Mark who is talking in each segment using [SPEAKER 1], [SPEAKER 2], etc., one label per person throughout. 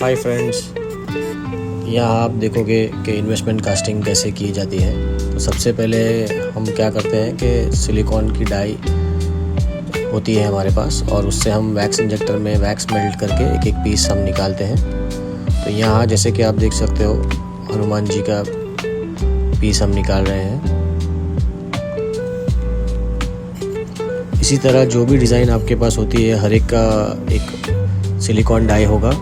[SPEAKER 1] Hi friends, यहाँ आप देखोगे कि इन्वेस्टमेंट कास्टिंग कैसे की जाती है। तो सबसे पहले हम क्या करते हैं कि सिलिकॉन की डाई होती है हमारे पास और उससे हम वैक्स इंजेक्टर में वैक्स मेल्ट करके एक एक पीस हम निकालते हैं। तो यहाँ जैसे कि आप देख सकते हो हनुमान जी का पीस हम निकाल रहे हैं। इसी तरह जो भी डिज़ाइन आपके पास होती है हर एक का एक सिलिकॉन डाई होगा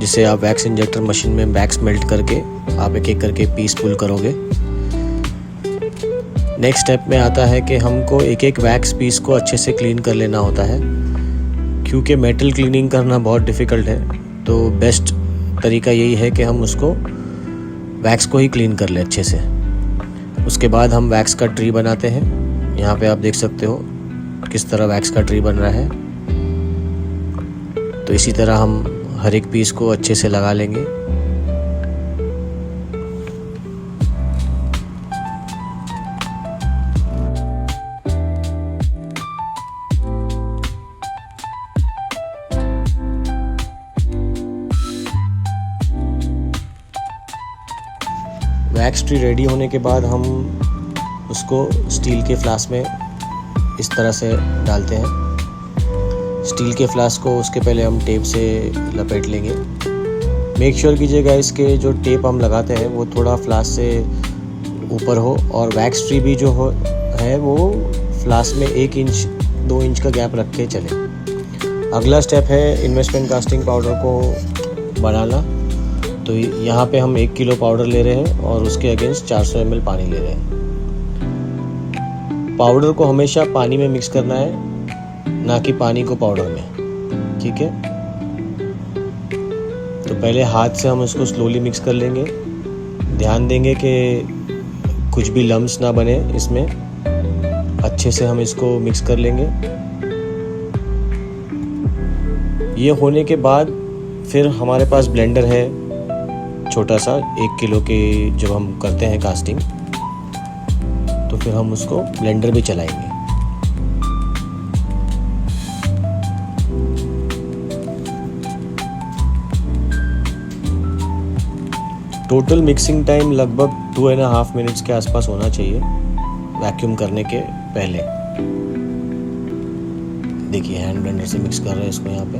[SPEAKER 1] जिसे आप वैक्स इंजेक्टर मशीन में वैक्स मेल्ट करके आप एक एक करके पीस पुल करोगे। नेक्स्ट स्टेप में आता है कि हमको एक एक वैक्स पीस को अच्छे से क्लीन कर लेना होता है, क्योंकि मेटल क्लीनिंग करना बहुत डिफ़िकल्ट है। तो बेस्ट तरीका यही है कि हम उसको वैक्स को ही क्लीन कर लें अच्छे से। उसके बाद हम वैक्स का ट्री बनाते हैं। यहाँ पे आप देख सकते हो किस तरह वैक्स का ट्री बन रहा है। तो इसी तरह हम हर एक पीस को अच्छे से लगा लेंगे। वैक्स ट्री रेडी होने के बाद हम उसको स्टील के फ्लास्क में इस तरह से डालते हैं। स्टील के फ्लास्क को उसके पहले हम टेप से लपेट लेंगे। मेक श्योर कीजिएगा इसके जो टेप हम लगाते हैं वो थोड़ा फ्लास्क से ऊपर हो और वैक्स ट्री भी जो है वो फ्लास्क में 1 इंच 2 इंच का गैप रख के चले। अगला स्टेप है इन्वेस्टमेंट कास्टिंग पाउडर को बनाना। तो यहाँ पे हम 1 किलो पाउडर ले रहे हैं और उसके अगेंस्ट 400 ml पानी ले रहे हैं। पाउडर को हमेशा पानी में मिक्स करना है, ना कि पानी को पाउडर में, ठीक है। तो पहले हाथ से हम इसको स्लोली मिक्स कर लेंगे। ध्यान देंगे कि कुछ भी लम्स ना बने इसमें। अच्छे से हम इसको मिक्स कर लेंगे। ये होने के बाद फिर हमारे पास ब्लेंडर है छोटा सा 1 किलो के, जब हम करते हैं कास्टिंग तो फिर हम उसको ब्लेंडर भी चलाएंगे। टोटल मिक्सिंग टाइम लगभग 2.5 मिनट्स के आसपास होना चाहिए वैक्यूम करने के पहले। देखिए हैंड ब्लेंडर से मिक्स कर रहे हैं इसको यहाँ पे।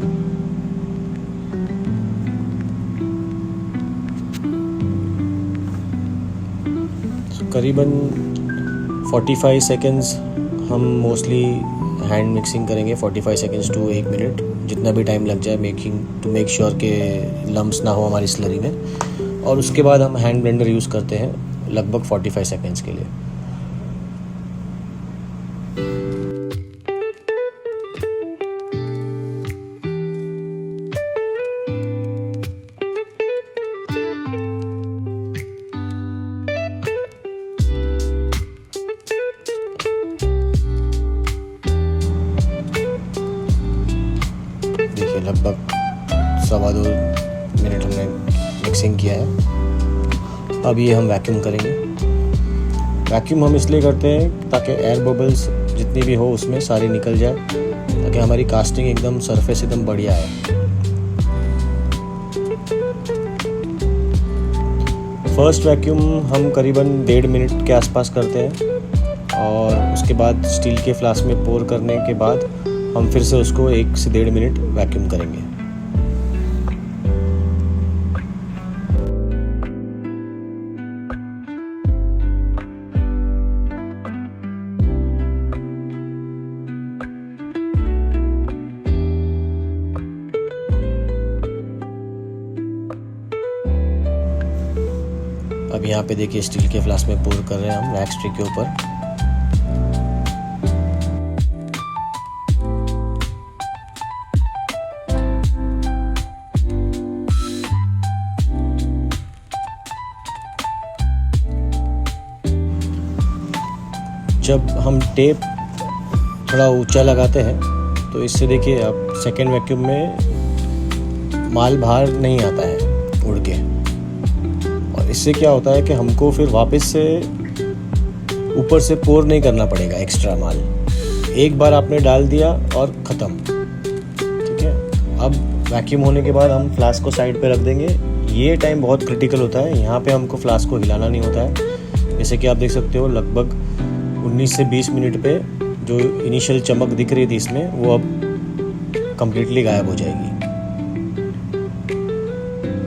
[SPEAKER 1] करीबन 45 सेकेंड्स हम मोस्टली हैंड मिक्सिंग करेंगे, 45 सेकेंड्स टू 1 मिनट, जितना भी टाइम लग जाए टू मेक श्योर के लम्स ना हो हमारी स्लरी में। और उसके बाद हम हैंड ब्लेंडर यूज़ करते हैं लगभग 45 सेकेंड्स के लिए। देखिए लगभग 2.25 मिनट हमने मिक्सिंग किया है। अब ये हम वैक्यूम करेंगे। वैक्यूम हम इसलिए करते हैं ताकि एयर बबल्स जितनी भी हो उसमें सारी निकल जाए, ताकि हमारी कास्टिंग एकदम सरफेस एकदम बढ़िया है। फर्स्ट वैक्यूम हम करीबन 1.5 मिनट के आसपास करते हैं और उसके बाद स्टील के फ्लास्क में पोर करने के बाद हम फिर से उसको 1 से 1.5 मिनट वैक्यूम करेंगे। अब यहाँ पे देखिए स्टील के फ्लास्क में पोर कर रहे हैं हम वैक्स ट्री के ऊपर। जब हम टेप थोड़ा ऊंचा लगाते हैं तो इससे देखिए अब सेकेंड वैक्यूम में माल बाहर नहीं आता है उड़ के, और इससे क्या होता है कि हमको फिर वापस से ऊपर से पोर नहीं करना पड़ेगा एक्स्ट्रा माल। एक बार आपने डाल दिया और ख़त्म, ठीक है। अब वैक्यूम होने के बाद हम फ्लास्क को साइड पे रख देंगे। ये टाइम बहुत क्रिटिकल होता है, यहाँ पे हमको फ्लास्क को हिलाना नहीं होता है। जैसे कि आप देख सकते हो लगभग 19 से 20 मिनट पे जो इनिशियल चमक दिख रही थी इसमें वो अब कम्प्लीटली गायब हो जाएगी।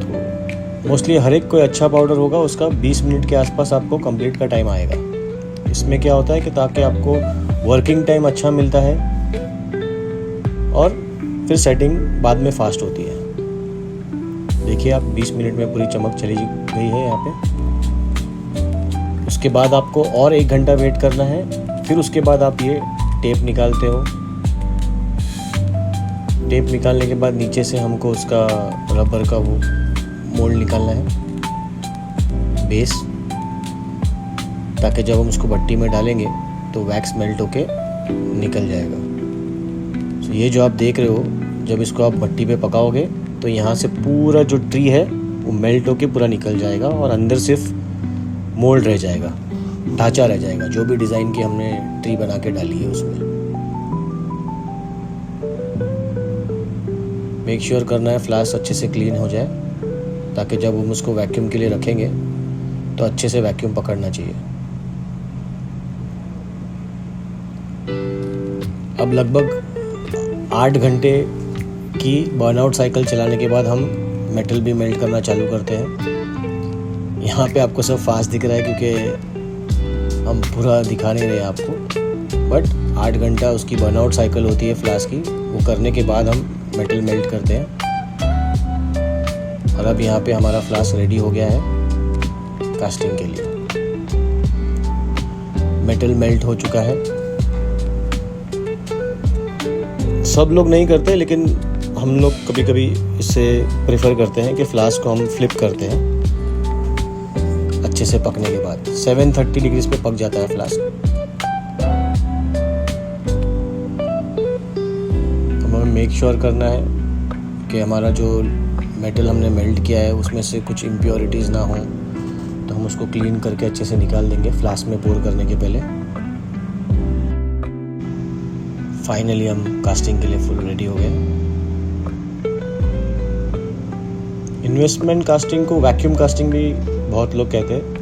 [SPEAKER 1] तो मोस्टली हर एक कोई अच्छा पाउडर होगा उसका 20 मिनट के आसपास आपको कंप्लीट का टाइम आएगा। इसमें क्या होता है कि ताकि आपको वर्किंग टाइम अच्छा मिलता है और फिर सेटिंग बाद में फास्ट होती है। देखिए आप 20 मिनट में पूरी चमक चली गई है यहाँ पे। उसके बाद आपको और 1 घंटा वेट करना है। फिर उसके बाद आप ये टेप निकालते हो। टेप निकालने के बाद नीचे से हमको उसका रबर का वो मोल्ड निकालना है, बेस, ताकि जब हम उसको भट्टी में डालेंगे तो वैक्स मेल्ट होके निकल जाएगा। तो ये जो आप देख रहे हो, जब इसको आप भट्टी पे पकाओगे तो यहाँ से पूरा जो ट्री है वो मेल्ट होके पूरा निकल जाएगा और अंदर सिर्फ मोल्ड रह जाएगा, ढांचा रह जाएगा, जो भी डिज़ाइन की हमने ट्री बना के डाली है उसमें। मेक श्योर करना है फ्लास्क अच्छे से क्लीन हो जाए, ताकि जब हम उसको वैक्यूम के लिए रखेंगे तो अच्छे से वैक्यूम पकड़ना चाहिए। अब लगभग 8 घंटे की बर्नआउट साइकिल चलाने के बाद हम मेटल भी मेल्ट करना चालू करते हैं। यहाँ पे आपको सब फास्ट दिख रहा है क्योंकि हम पूरा दिखा नहीं रहे आपको, बट 8 घंटा उसकी बर्नआउट साइकिल होती है फ्लास्क की, वो करने के बाद हम मेटल मेल्ट करते हैं। और अब यहाँ पे हमारा फ्लास्क रेडी हो गया है कास्टिंग के लिए। मेटल मेल्ट हो चुका है। सब लोग नहीं करते, लेकिन हम लोग कभी कभी इससे प्रेफर करते हैं कि फ्लास्क को हम फ्लिप करते हैं अच्छे से पकने के बाद। 730 डिग्री पे पक जाता है फ्लास्क। हमें मेक श्योर करना है कि हमारा जो मेटल हमने मेल्ट किया है उसमें से कुछ इम्प्योरिटीज़ ना हो, तो हम उसको क्लीन करके अच्छे से निकाल देंगे फ्लास्क में पोर करने के पहले। फाइनली हम कास्टिंग के लिए फुल रेडी हो गए। इन्वेस्टमेंट कास्टिंग को वैक्यूम कास्टिंग भी बहुत लोग कहते हैं।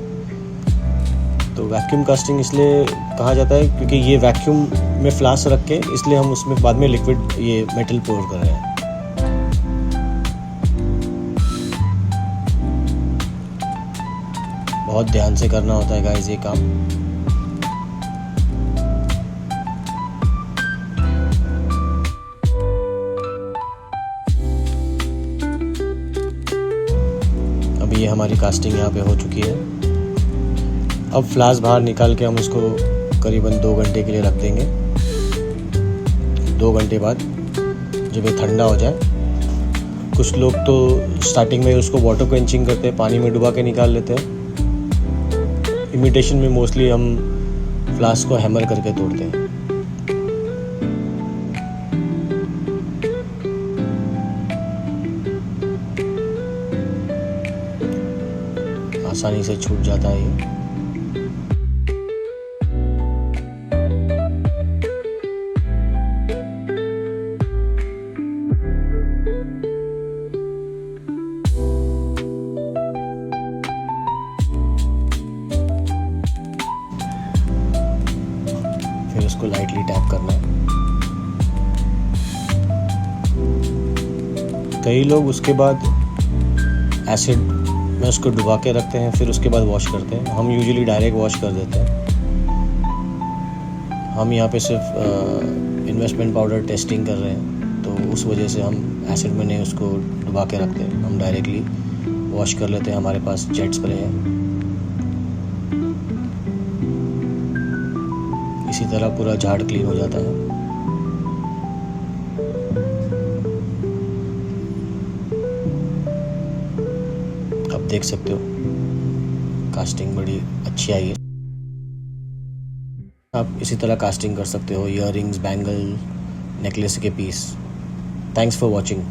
[SPEAKER 1] तो वैक्यूम कास्टिंग इसलिए कहा जाता है क्योंकि ये वैक्यूम में फ्लास्क रख के, इसलिए हम उसमें बाद में लिक्विड ये मेटल पोर कर रहे हैं। बहुत ध्यान से करना होता है गाइस ये काम। अभी ये हमारी कास्टिंग यहाँ पे हो चुकी है। अब फ्लास्क बाहर निकाल के हम इसको करीबन 2 घंटे के लिए रख देंगे। 2 घंटे बाद जब ये ठंडा हो जाए, कुछ लोग तो स्टार्टिंग में उसको वाटर क्वेंचिंग करते हैं, पानी में डुबा के निकाल लेते हैं। इमिटेशन में मोस्टली हम फ्लास्क को हैमर करके तोड़ते हैं। आसानी से छूट जाता है ये। फिर उसको लाइटली टैप करना है। कई लोग उसके बाद एसिड में उसको डुबा के रखते हैं, फिर उसके बाद वॉश करते हैं। हम यूजुअली डायरेक्ट वॉश कर देते हैं। हम यहाँ पे सिर्फ इन्वेस्टमेंट पाउडर टेस्टिंग कर रहे हैं, तो उस वजह से हम एसिड में नहीं उसको डुबा के रखते हैं, हम डायरेक्टली वॉश कर लेते हैं। हमारे पास जेट स्प्रे है। इसी तरह पूरा झाड़ क्लीन हो जाता है। अब देख सकते हो कास्टिंग बड़ी अच्छी आई है। आप इसी तरह कास्टिंग कर सकते हो, ईयररिंग्स, बैंगल, नेकलेस के पीस। Thanks for watching.